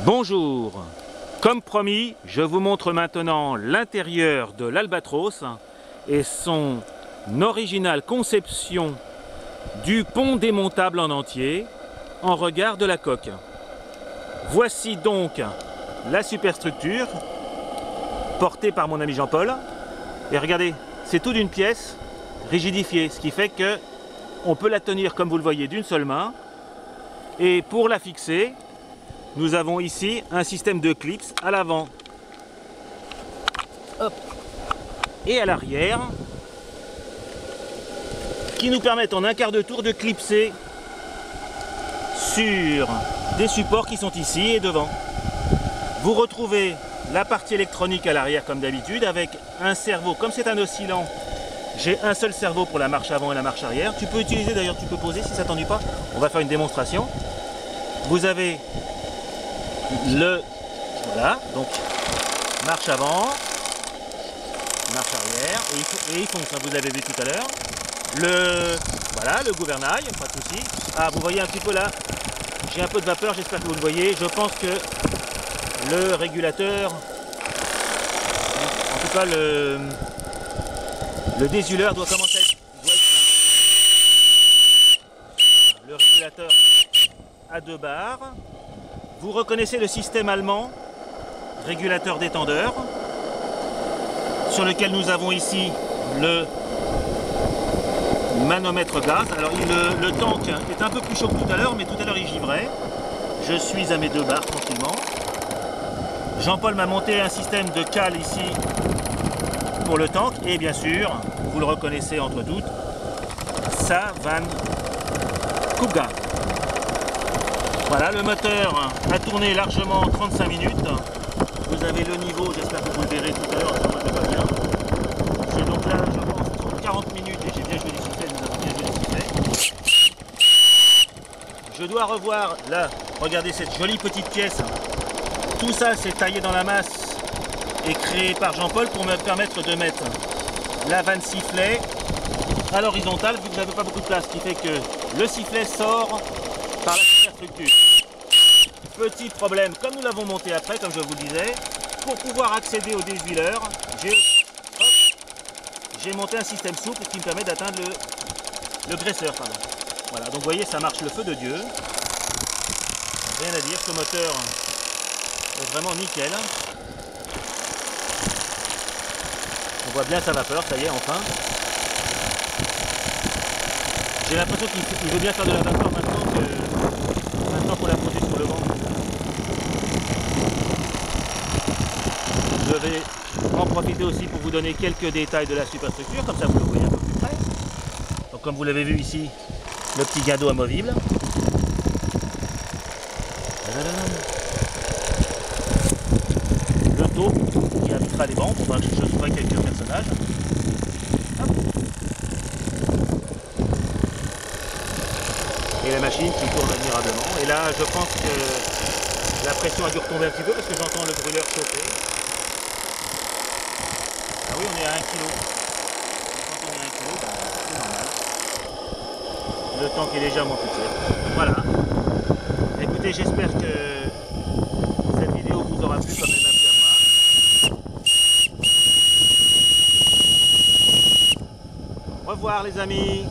Bonjour, comme promis, je vous montre maintenant l'intérieur de l'Albatros et son originale conception du pont démontable en entier en regard de la coque. Voici donc la superstructure portée par mon ami Jean-Paul. Et regardez, c'est tout d'une pièce rigidifiée, ce qui fait que on peut la tenir comme vous le voyez d'une seule main. Et pour la fixer, nous avons ici un système de clips à l'avant et à l'arrière qui nous permettent en un quart de tour de clipser sur des supports qui sont ici et devant. Vous retrouvez la partie électronique à l'arrière comme d'habitude avec un servo, comme c'est un oscillant, j'ai un seul servo pour la marche avant et la marche arrière. Tu peux utiliser d'ailleurs, tu peux poser si ça t'ennuie pas, on va faire une démonstration. Vous avez voilà, donc marche avant, marche arrière, et il fonctionne, vous l'avez vu tout à l'heure. Voilà, le gouvernail, pas de souci. Ah, vous voyez un petit peu là, j'ai un peu de vapeur, j'espère que vous le voyez. Je pense que le régulateur, en tout cas le désuleur doit commencer à être plein. Le régulateur à 2 barres. Vous reconnaissez le système allemand, régulateur d'étendeur, sur lequel nous avons ici le manomètre gaz. Alors le tank est un peu plus chaud que tout à l'heure, mais tout à l'heure il givrait. Je suis à mes 2 barres tranquillement. Jean-Paul m'a monté un système de cale ici pour le tank, et bien sûr, vous le reconnaissez entre toutes, sa vanne coupe-gaz. Voilà, le moteur a tourné largement 35 minutes. Vous avez le niveau, j'espère que vous le verrez tout à l'heure, ça ne va pas bien. J'ai donc là, je pense, 40 minutes et j'ai bien joué les sifflets, nous avons bien joué les sifflets. Je dois revoir, là, regardez cette jolie petite pièce. Tout ça, c'est taillé dans la masse et créé par Jean-Paul pour me permettre de mettre la vanne sifflet à l'horizontale, vu que je n'avais pas beaucoup de place, ce qui fait que le sifflet sort par la superstructure. Petit problème, comme nous l'avons monté après, comme je vous le disais, pour pouvoir accéder au désuileur, j'ai monté un système souple qui me permet d'atteindre le graisseur. Pardon. Voilà, donc vous voyez, ça marche le feu de Dieu. Rien à dire, ce moteur est vraiment nickel. On voit bien sa vapeur, ça y est, enfin. J'ai l'impression qu'il veut bien faire de la vapeur maintenant qu'on l'a posé sur le vent. Je vais en profiter aussi pour vous donner quelques détails de la superstructure, comme ça vous le voyez un peu plus près. Donc comme vous l'avez vu ici, le petit guindeau amovible. Le taux qui habitera les bancs, pour que je ferai quelques personnages. Hop. Et la machine qui tourne admirablement. Et là, je pense que la pression a dû retomber un petit peu parce que j'entends le brûleur chauffer. Ah oui, on est à 1 kg. Quand on est à 1 kg, c'est normal. Le tank est légèrement plus clair. Voilà. Écoutez, j'espère que cette vidéo vous aura plu comme elle m'a plu à moi. Au revoir les amis.